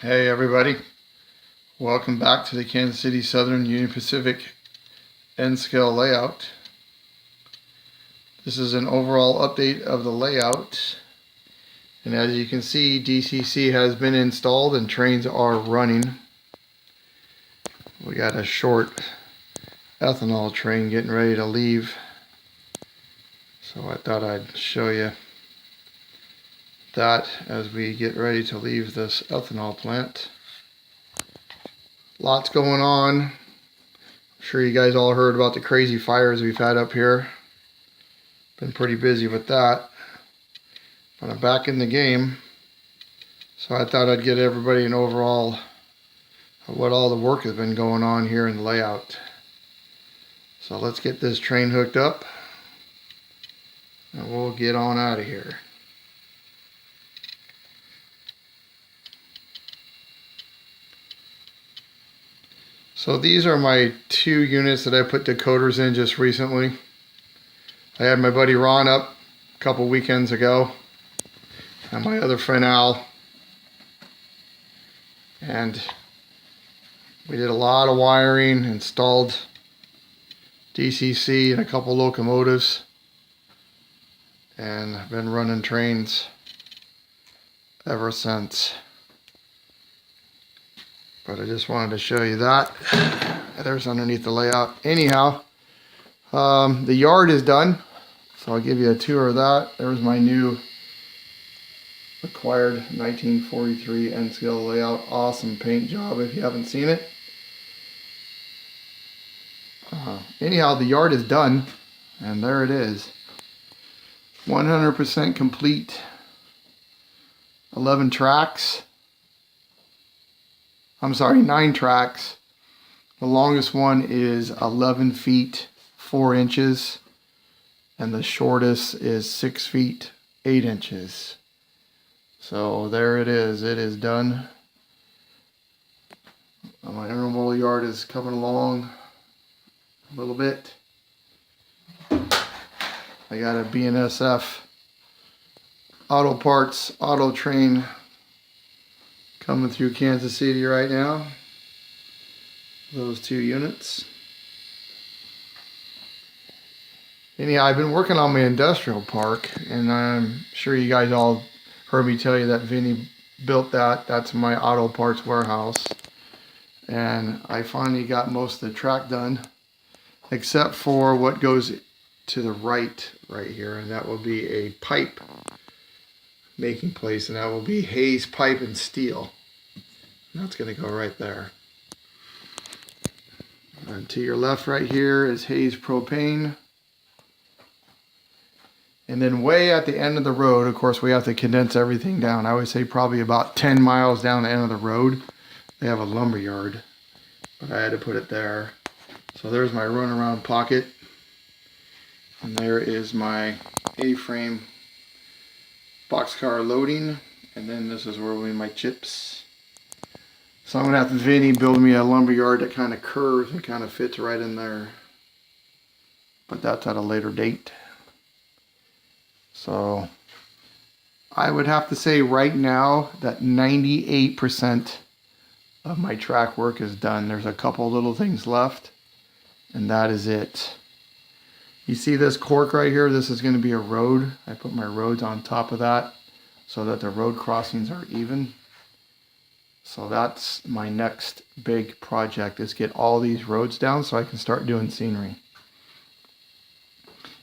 Hey everybody, welcome back to the Kansas City Southern Union Pacific N-scale layout. This is an overall update of the layout, and as you can see, DCC has been installed and trains are running. We got a short ethanol train getting ready to leave, so I thought I'd show you that as we get ready to leave this ethanol plant. Lots going on. I'm sure you guys all heard about the crazy fires we've had up here. Been pretty busy with that. But I'm back in the game. So I thought I'd get everybody an overall of what all the work has been going on here in the layout. So let's get this train hooked up and we'll get on out of here. So these are my 2 units that I put decoders in just recently. I had my buddy Ron up a couple weekends ago, and my other friend Al, and we did a lot of wiring, installed DCC and a couple locomotives, and I've been running trains ever since. But I just wanted to show you that. There's underneath the layout. Anyhow, the yard is done, so I'll give you a tour of that. There's my new acquired 1943 N-scale layout. Awesome paint job if you haven't seen it. Anyhow, the yard is done, and there it is. 100% complete. 11 tracks. I'm sorry, 9 tracks. The longest one is 11 feet 4 inches, and the shortest is 6 feet 8 inches. So there it is done. My intermodal yard is coming along a little bit. I got a BNSF auto parts auto train coming through Kansas City right now. Those 2 units. Anyhow, I've been working on my industrial park, and I'm sure you guys all heard me tell you that Vinny built that. That's my auto parts warehouse. And I finally got most of the track done, except for what goes to the right here, and that will be a pipe making place, and that will be Hayes Pipe and Steel. That's going to go right there. And to your left right here is Hayes Propane. And then way at the end of the road, of course, we have to condense everything down. I would say probably about 10 miles down the end of the road, they have a lumber yard. But I had to put it there. So there's my runaround pocket. And there is my A-frame boxcar loading. And then this is where we my chips. So I'm going to have Vinny build me a lumber yard that kind of curves and kind of fits right in there. But that's at a later date. So I would have to say right now that 98% of my track work is done. There's a couple little things left, and that is it. You see this cork right here? This is going to be a road. I put my roads on top of that so that the road crossings are even. So that's my next big project, is get all these roads down so I can start doing scenery.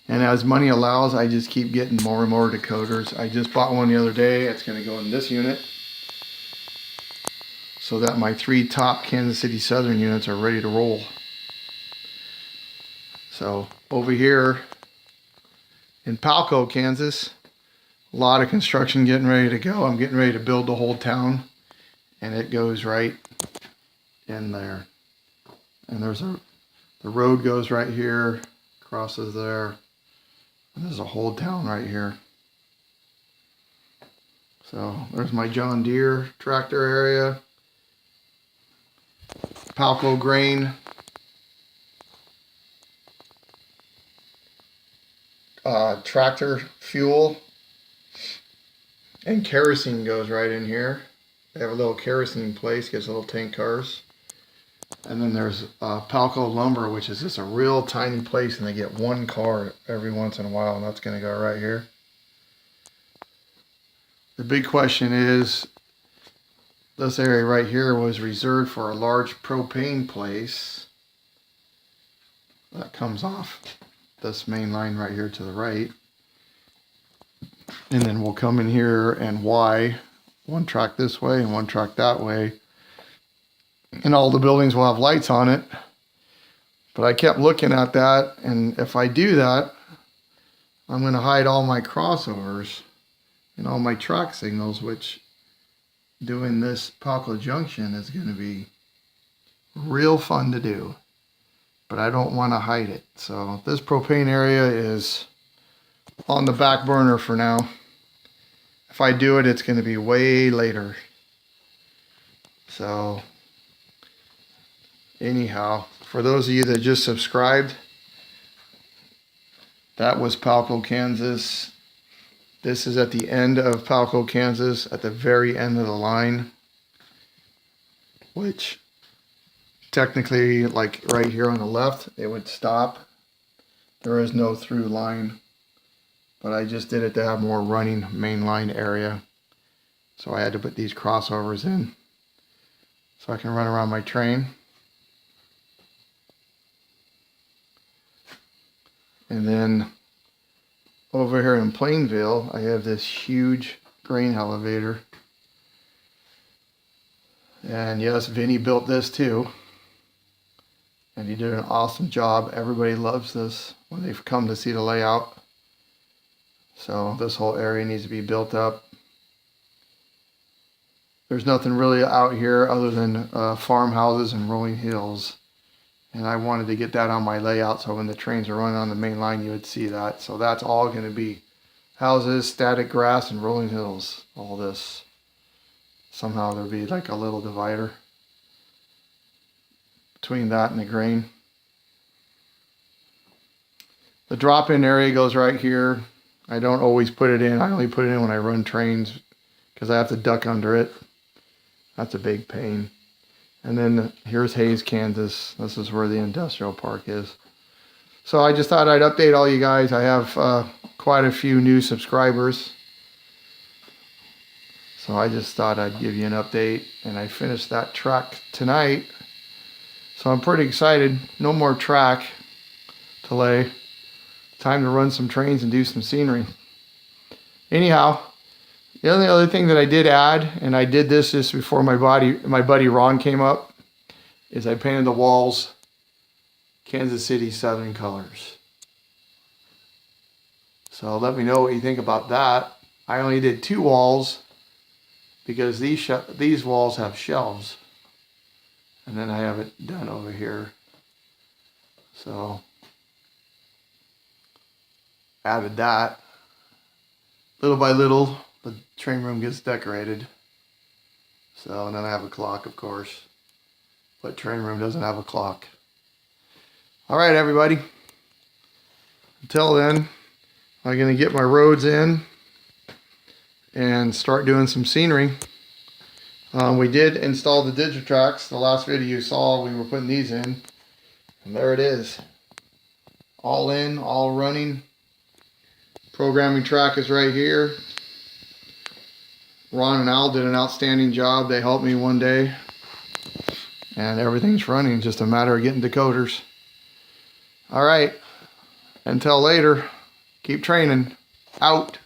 And as money allows, I just keep getting more and more decoders. I just bought one the other day. It's going to go in this unit so that my 3 top Kansas City Southern units are ready to roll. So over here in Palco, Kansas, a lot of construction getting ready to go. I'm getting ready to build the whole town. And it goes right in there. And the road goes right here, crosses there. And there's a whole town right here. So there's my John Deere tractor area. Palco grain. Tractor fuel. And kerosene goes right in here. They have a little kerosene place, gets little tank cars. And then there's Palco Lumber, which is just a real tiny place, and they get one car every once in a while, and that's going to go right here. The big question is, this area right here was reserved for a large propane place that comes off this main line right here to the right. And then we'll come in here and Y, one track this way and one track that way. And all the buildings will have lights on it. But I kept looking at that, and if I do that, I'm going to hide all my crossovers and all my track signals, which doing this Palco Junction is going to be real fun to do. But I don't want to hide it. So this propane area is on the back burner for now. If I do it, it's going to be way later. So anyhow, for those of you that just subscribed, that was Palco, Kansas. This is at the end of Palco, Kansas, at the very end of the line, which technically, like right here on the left, it would stop. There is no through line, but I just did it to have more running main line area. So I had to put these crossovers in so I can run around my train. And then over here in Plainville, I have this huge grain elevator. And yes, Vinny built this too. And he did an awesome job. Everybody loves this when they've come to see the layout. So this whole area needs to be built up. There's nothing really out here other than farmhouses and rolling hills. And I wanted to get that on my layout so when the trains are running on the main line, you would see that. So that's all going to be houses, static grass, and rolling hills. All this. Somehow there'll be like a little divider between that and the grain. The drop-in area goes right here. I don't always put it in. I only put it in when I run trains because I have to duck under it. That's a big pain. And then here's Hays, Kansas. This is where the industrial park is. So I just thought I'd update all you guys. I have quite a few new subscribers. So I just thought I'd give you an update. And I finished that track tonight. So I'm pretty excited. No more track to lay. Time to run some trains and do some scenery. Anyhow, the only other thing that I did add, and I did this just before my buddy Ron came up, is I painted the walls Kansas City Southern colors. So let me know what you think about that. I only did 2 walls because these walls have shelves. And then I have it done over here. So added that. Little by little, the train room gets decorated. So, and then I have a clock, of course. But train room doesn't have a clock. Alright, everybody. Until then, I'm going to get my roads in and start doing some scenery. We did install the Digitracks. The last video you saw, we were putting these in. And there it is. All in, all running. Programming track is right here. Ron and Al did an outstanding job. They helped me one day. And everything's running. Just a matter of getting decoders. Alright. Until later, keep training. Out.